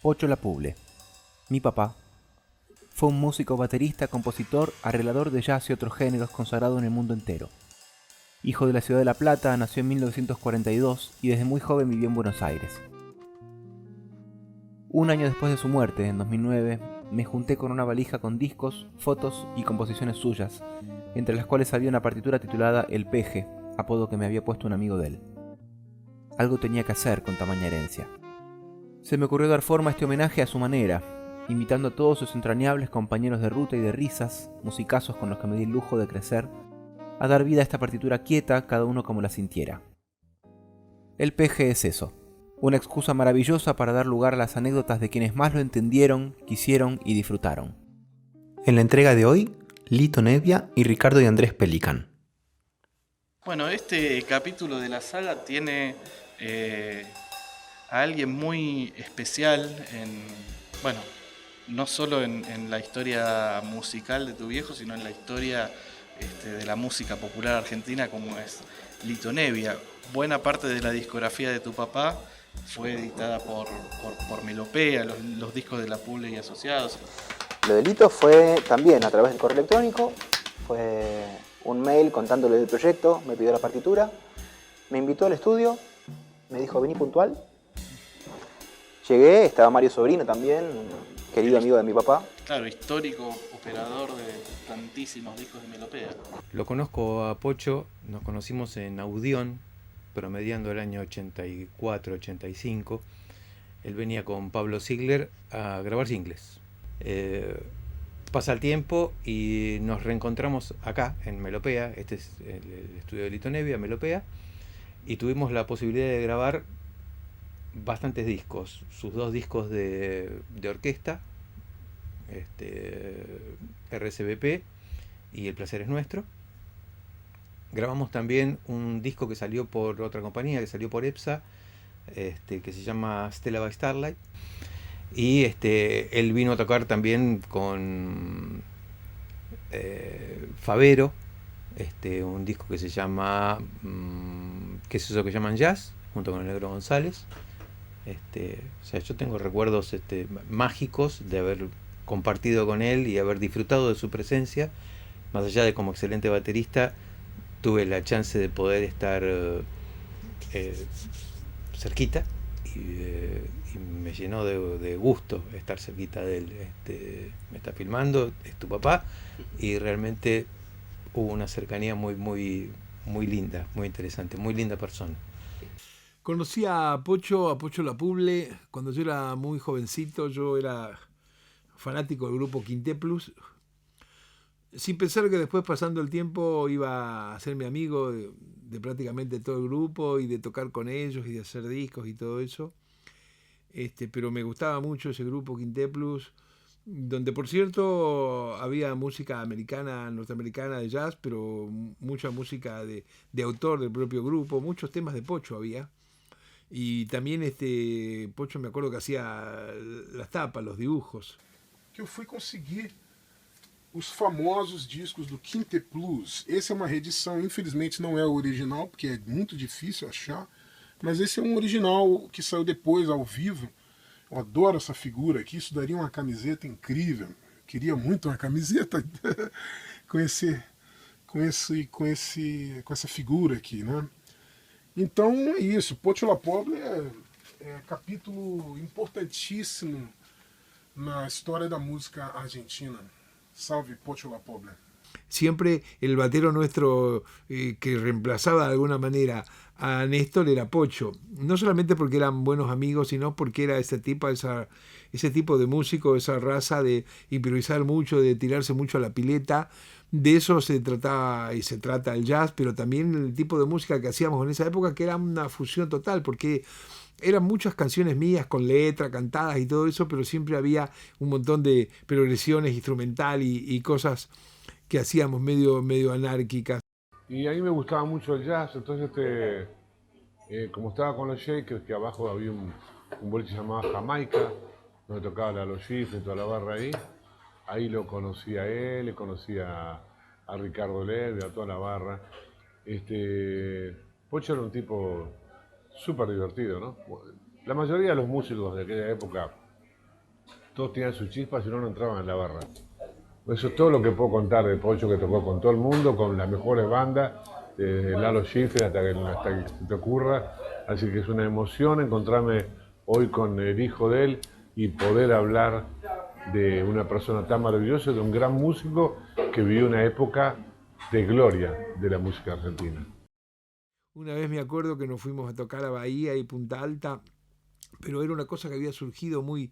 Pocho Lapuble, mi papá, fue un músico baterista, compositor, arreglador de jazz y otros géneros consagrado en el mundo entero. Hijo de la ciudad de La Plata, nació en 1942 y desde muy joven vivió en Buenos Aires. Un año después de su muerte, en 2009, me junté con una valija con discos, fotos y composiciones suyas, entre las cuales había una partitura titulada El Peje, apodo que me había puesto un amigo de él. Algo tenía que hacer con tamaña herencia. Se me ocurrió dar forma a este homenaje a su manera, invitando a todos sus entrañables compañeros de ruta y de risas, musicazos con los que me di el lujo de crecer, a dar vida a esta partitura quieta, cada uno como la sintiera. El peje es eso, una excusa maravillosa para dar lugar a las anécdotas de quienes más lo entendieron, quisieron y disfrutaron. En la entrega de hoy, Lito Nebbia y Ricardo y Andrés Pelican. Bueno, este capítulo de la saga tiene a alguien muy especial bueno, no solo en la historia musical de tu viejo, sino en la historia de la música popular argentina, como es Lito Nebbia. Buena parte de la discografía de tu papá fue editada por Melopea, los discos de Lapuble y Asociados. Lo de Lito fue también a través del correo electrónico, fue un mail contándole del proyecto, me pidió la partitura, me invitó al estudio, me dijo vení puntual. Llegué, estaba Mario Sobrino también, un querido amigo de mi papá. Claro, histórico operador de tantísimos discos de Melopea. Lo conozco a Pocho, nos conocimos en Audión, promediando el año 84-85. Él venía con Pablo Ziegler a grabar singles. Pasa el tiempo y nos reencontramos acá en Melopea, este es el estudio de Lito Nebbia, Melopea, y tuvimos la posibilidad de grabar bastantes discos, sus dos discos de orquesta, RCBP y El Placer es Nuestro. Grabamos también un disco que salió por otra compañía, que salió por EPSA, que se llama Stella by Starlight. Y él vino a tocar también con Favero, un disco que se llama ¿qué es eso que llaman jazz? Junto con el Negro González. O sea, yo tengo recuerdos mágicos de haber compartido con él y haber disfrutado de su presencia. Más allá de como excelente baterista, tuve la chance de poder estar cerquita y me llenó de gusto estar cerquita de él. Me está filmando, es tu papá, y realmente hubo una cercanía muy linda, muy interesante, muy linda persona. Conocí a Pocho Lapuble, cuando yo era muy jovencito. Yo era fanático del grupo Quinté Plus, sin pensar que después, pasando el tiempo, iba a ser mi amigo de prácticamente todo el grupo y de tocar con ellos y de hacer discos y todo eso. Pero me gustaba mucho ese grupo Quinté Plus, donde por cierto había música americana, norteamericana de jazz, pero mucha música de autor del propio grupo, muchos temas de Pocho había. Y también Pocho, me acuerdo que hacía las tapas, los dibujos. Que eu fui conseguir os famosos discos do Quinte Plus. Esse é uma reedição, infelizmente não é o original, porque é muito difícil achar, mas esse é um original que saiu depois ao vivo. Eu adoro essa figura aqui, isso daria uma camiseta incrível. Eu queria muito uma camiseta com essa figura aqui, né? Então é isso, Pocho Lapuble é capítulo importantíssimo na história da música argentina. Salve Pocho Lapuble. Siempre el batero nuestro que reemplazaba de alguna manera a Néstor era Pocho. No solamente porque eran buenos amigos, sino porque era ese tipo de músico, esa raza de improvisar mucho, de tirarse mucho a la pileta. De eso se trataba y se trata el jazz, pero también el tipo de música que hacíamos en esa época, que era una fusión total, porque eran muchas canciones mías con letra, cantadas y todo eso, pero siempre había un montón de progresiones instrumental y cosas que hacíamos medio anárquicas. Y a mí me gustaba mucho el jazz, entonces como estaba con los Shakers, que abajo había un boliche llamado Jamaica, donde tocaba la Los Gifs y toda la barra ahí lo conocí a él, le conocí a Ricardo Leve, a toda la barra. Pocho era un tipo súper divertido, ¿no? La mayoría de los músicos de aquella época todos tenían su chispa, si no, no entraban en la barra. Eso es todo lo que puedo contar de Pocho, que tocó con todo el mundo, con las mejores bandas, desde Lalo Schifrin hasta que se te ocurra. Así que es una emoción encontrarme hoy con el hijo de él y poder hablar de una persona tan maravillosa, de un gran músico que vivió una época de gloria de la música argentina. Una vez me acuerdo que nos fuimos a tocar a Bahía y Punta Alta, pero era una cosa que había surgido muy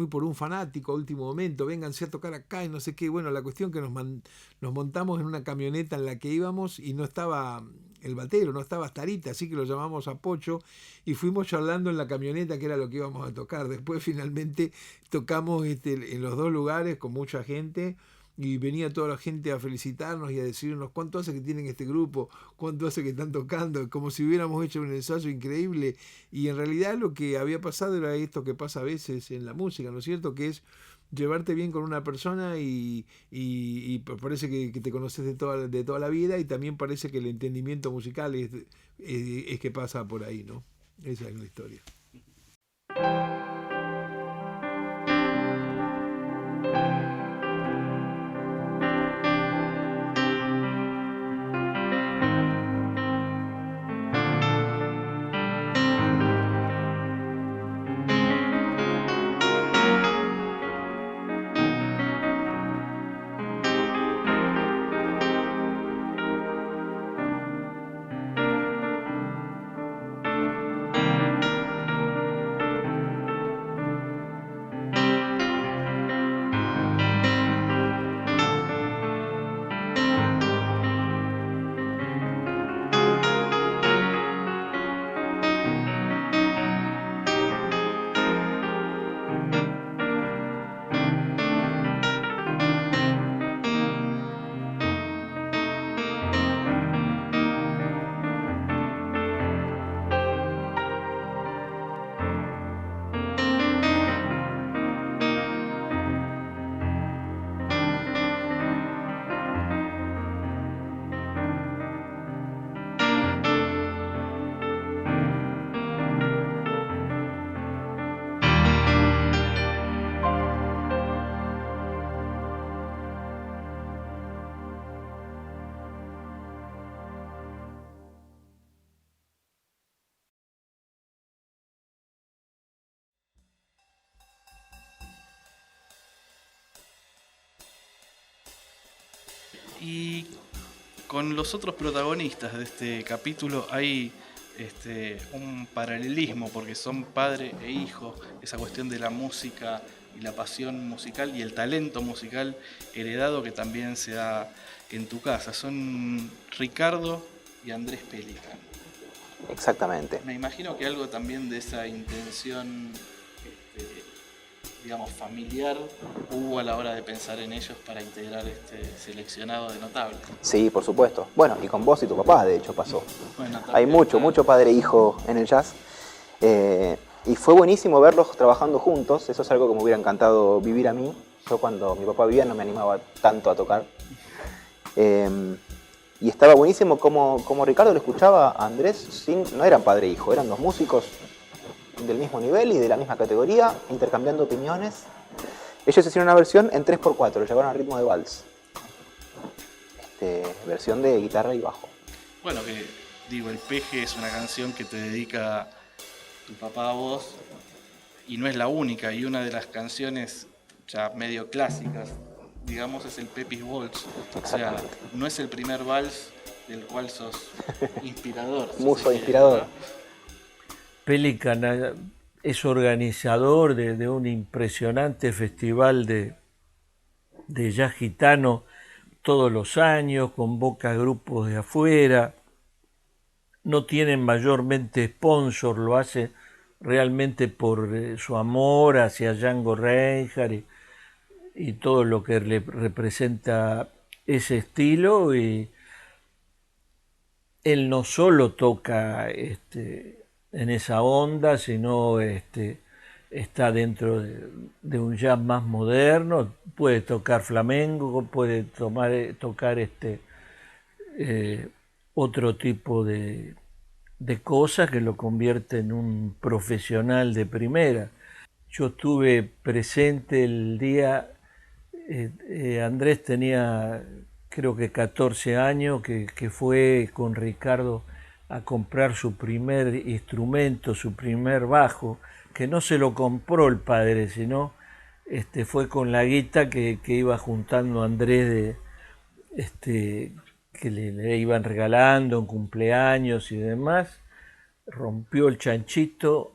por un fanático a último momento, vénganse a tocar acá y no sé qué. Bueno, la cuestión que nos montamos en una camioneta en la que íbamos y no estaba el batero, no estaba Starita, así que lo llamamos a Pocho y fuimos charlando en la camioneta que era lo que íbamos a tocar. Después finalmente tocamos en los dos lugares con mucha gente. Y venía toda la gente a felicitarnos y a decirnos cuánto hace que tienen este grupo, cuánto hace que están tocando, como si hubiéramos hecho un ensayo increíble. Y en realidad lo que había pasado era esto que pasa a veces en la música, ¿no es cierto? Que es llevarte bien con una persona y parece que te conoces de toda la vida, y también parece que el entendimiento musical es que pasa por ahí, ¿no? Esa es la historia. Y con los otros protagonistas de este capítulo hay un paralelismo, porque son padre e hijo, esa cuestión de la música y la pasión musical y el talento musical heredado que también se da en tu casa. Son Ricardo y Andrés Pelican. Exactamente. Me imagino que algo también de esa intención, digamos, familiar hubo a la hora de pensar en ellos para integrar este seleccionado de notables. Sí, por supuesto. Bueno, y con vos y tu papá, de hecho, pasó. Bueno, hay mucho padre e hijo en el jazz. Y fue buenísimo verlos trabajando juntos. Eso es algo que me hubiera encantado vivir a mí. Yo cuando mi papá vivía no me animaba tanto a tocar. Y estaba buenísimo como Ricardo le escuchaba a Andrés. No eran padre e hijo, eran dos músicos del mismo nivel y de la misma categoría, intercambiando opiniones. Ellos hicieron una versión en 3x4, lo llevaron al ritmo de vals. Versión de guitarra y bajo. Bueno, que digo, El Peje es una canción que te dedica tu papá a vos, y no es la única, y una de las canciones ya medio clásicas, digamos, es el Pepis Waltz. O sea, no es el primer vals del cual sos inspirador. Muso inspirador. ¿No? Pelican es organizador de un impresionante festival de jazz gitano todos los años, convoca grupos de afuera, no tienen mayormente sponsor, lo hace realmente por su amor hacia Django Reinhardt y todo lo que le representa ese estilo. Y él no solo toca en esa onda, sino está dentro de un jazz más moderno, puede tocar flamenco, puede tocar otro tipo de cosas que lo convierte en un profesional de primera. yo estuve presente el día, Andrés tenía creo que 14 años, que fue con Ricardo a comprar su primer instrumento, su primer bajo, que no se lo compró el padre, sino fue con la guita que iba juntando Andrés que le iban regalando en cumpleaños y demás. Rompió el chanchito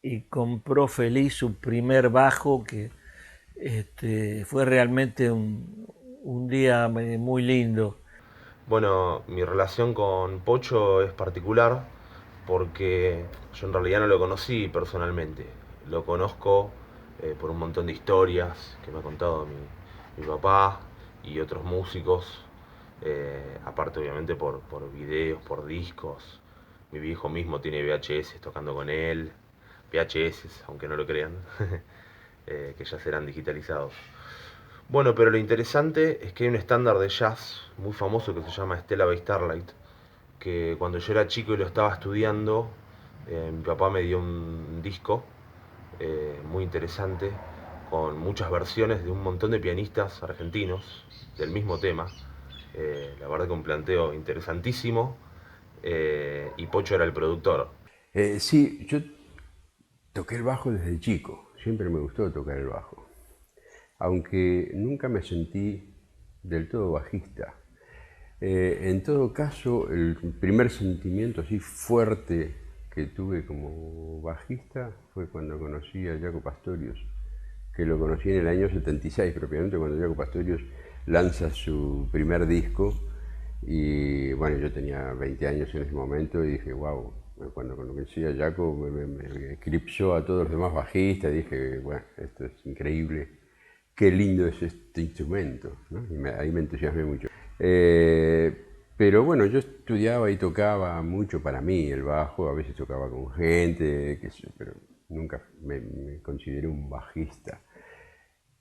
y compró feliz su primer bajo, que fue realmente un día muy lindo. Bueno, mi relación con Pocho es particular porque yo en realidad no lo conocí personalmente. Lo conozco por un montón de historias que me ha contado mi papá y otros músicos. Aparte obviamente por videos, por discos. Mi viejo mismo tiene VHS tocando con él. VHS, aunque no lo crean, que ya serán digitalizados. Bueno, pero lo interesante es que hay un estándar de jazz muy famoso que se llama Stella by Starlight, que cuando yo era chico y lo estaba estudiando, mi papá me dio un disco muy interesante con muchas versiones de un montón de pianistas argentinos del mismo tema. La verdad que un planteo interesantísimo, y Pocho era el productor. Sí, yo toqué el bajo desde chico, siempre me gustó tocar el bajo, aunque nunca me sentí del todo bajista. En todo caso, el primer sentimiento así fuerte que tuve como bajista fue cuando conocí a Jaco Pastorius, que lo conocí en el año 76, propiamente cuando Jaco Pastorius lanza su primer disco. Y bueno, yo tenía 20 años en ese momento y dije, wow, cuando conocí a Jaco me eclipsó a todos los demás bajistas y dije, bueno, esto es increíble, qué lindo es este instrumento, ¿no? Y ahí me entusiasmé mucho. Pero bueno, yo estudiaba y tocaba mucho para mí el bajo, a veces tocaba con gente, qué sé yo, pero nunca me consideré un bajista.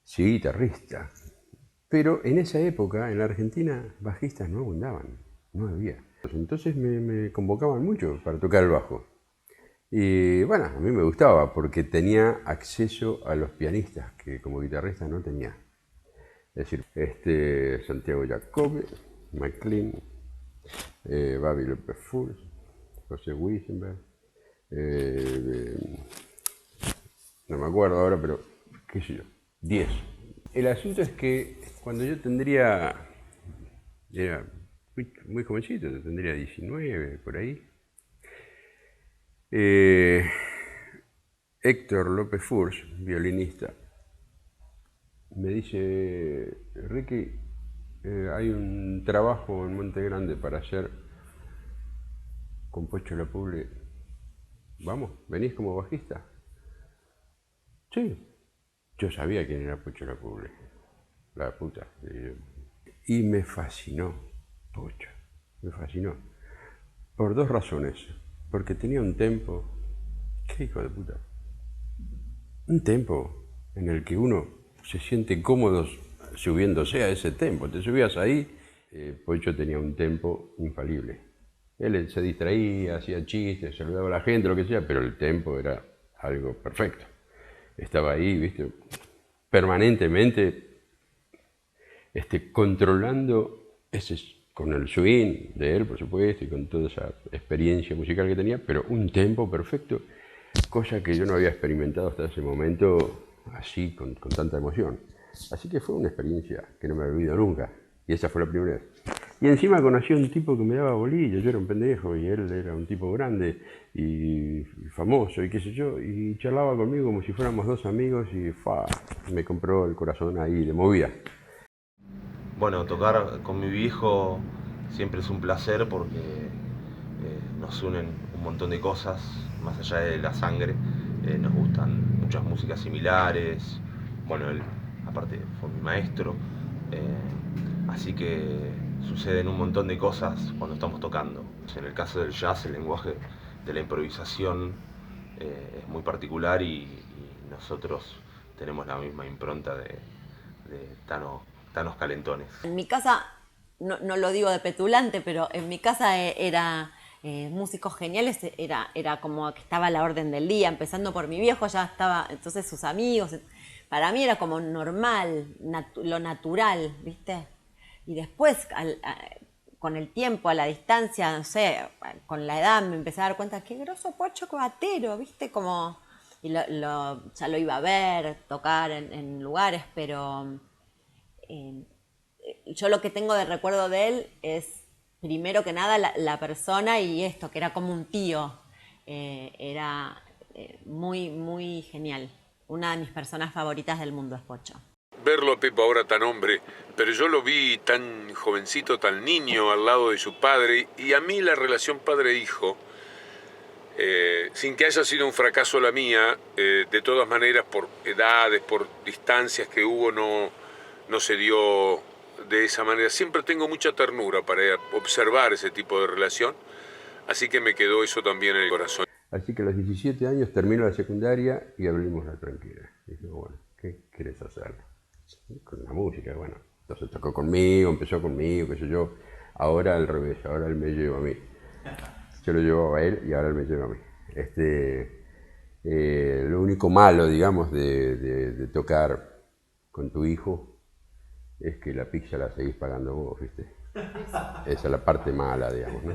Sí, guitarrista. Pero en esa época, en la Argentina, bajistas no abundaban, no había. Entonces me convocaban mucho para tocar el bajo. Y bueno, a mí me gustaba porque tenía acceso a los pianistas que como guitarrista no tenía. Es decir, Santiago Jacobi, McLean, Babi López-Furs, José Wiesenberg, no me acuerdo ahora, pero qué sé yo, 10. El asunto es que cuando yo era muy jovencito, tendría 19 por ahí, Héctor López-Furs, violinista, me dice, Ricky, hay un trabajo en Monte Grande para hacer con Pocho La Puble. Vamos, ¿venís como bajista? Sí. Yo sabía quién era Pocho La Puble, la puta. Y me fascinó Pocho, me fascinó. Por dos razones. Porque tenía un tempo, qué hijo de puta. Un tempo en el que uno se siente cómodo subiéndose a ese tempo. Te subías ahí, Pocho tenía un tempo infalible. Él se distraía, hacía chistes, saludaba a la gente, lo que sea, pero el tempo era algo perfecto. Estaba ahí, ¿viste? Permanentemente controlando con el swing de él, por supuesto, y con toda esa experiencia musical que tenía, pero un tempo perfecto, cosa que yo no había experimentado hasta ese momento así, con tanta emoción. Así que fue una experiencia que no me había vivido nunca, y esa fue la primera vez. Y encima conocí a un tipo que me daba bolilla, yo era un pendejo, y él era un tipo grande y famoso, y qué sé yo, y charlaba conmigo como si fuéramos dos amigos, y me compró el corazón ahí de movida. Bueno, tocar con mi viejo siempre es un placer porque nos unen un montón de cosas, más allá de la sangre. Nos gustan muchas músicas similares. Bueno, él aparte fue mi maestro, así que suceden un montón de cosas cuando estamos tocando. En el caso del jazz, el lenguaje de la improvisación es muy particular y nosotros tenemos la misma impronta de Tanos calentones. En mi casa, no lo digo de petulante, pero en mi casa músicos geniales, era como que estaba a la orden del día, empezando por mi viejo, ya estaba, entonces sus amigos, para mí era como normal, lo natural, ¿viste? Y después, con el tiempo, a la distancia, no sé, con la edad me empecé a dar cuenta, qué groso Pocho Batero, ¿viste? Como, y ya lo iba a ver, tocar en lugares, pero yo lo que tengo de recuerdo de él es, primero que nada, la persona y esto, que era como un tío. Era muy, muy genial. Una de mis personas favoritas del mundo es Pocho. Verlo a Pepo ahora tan hombre, pero yo lo vi tan jovencito, tan niño al lado de su padre, y a mí la relación padre-hijo, sin que haya sido un fracaso la mía, de todas maneras por edades, por distancias que hubo, no se dio de esa manera. Siempre tengo mucha ternura para observar ese tipo de relación, así que me quedó eso también en el corazón. Así que a los 17 años termino la secundaria y abrimos La Tranquera. Dije, bueno, ¿qué quieres hacer? Con la música, bueno. Entonces tocó conmigo, empezó conmigo, qué sé yo. Ahora al revés, ahora él me lleva a mí. Yo lo llevaba a él y ahora él me lleva a mí. Lo único malo, digamos, de tocar con tu hijo es que la pizza la seguís pagando vos, ¿viste? Esa es la parte mala, digamos, ¿no?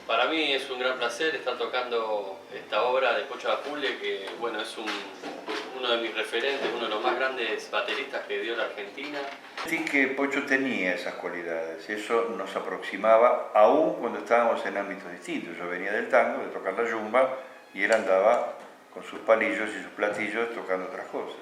Para mí es un gran placer estar tocando esta obra de Pocho La Puble, que bueno, es uno de mis referentes, uno de los más grandes bateristas que dio la Argentina. Sí que Pocho tenía esas cualidades, eso nos aproximaba aún cuando estábamos en ámbitos distintos. Yo venía del tango, de tocar la yumba, y él andaba con sus palillos y sus platillos tocando otras cosas.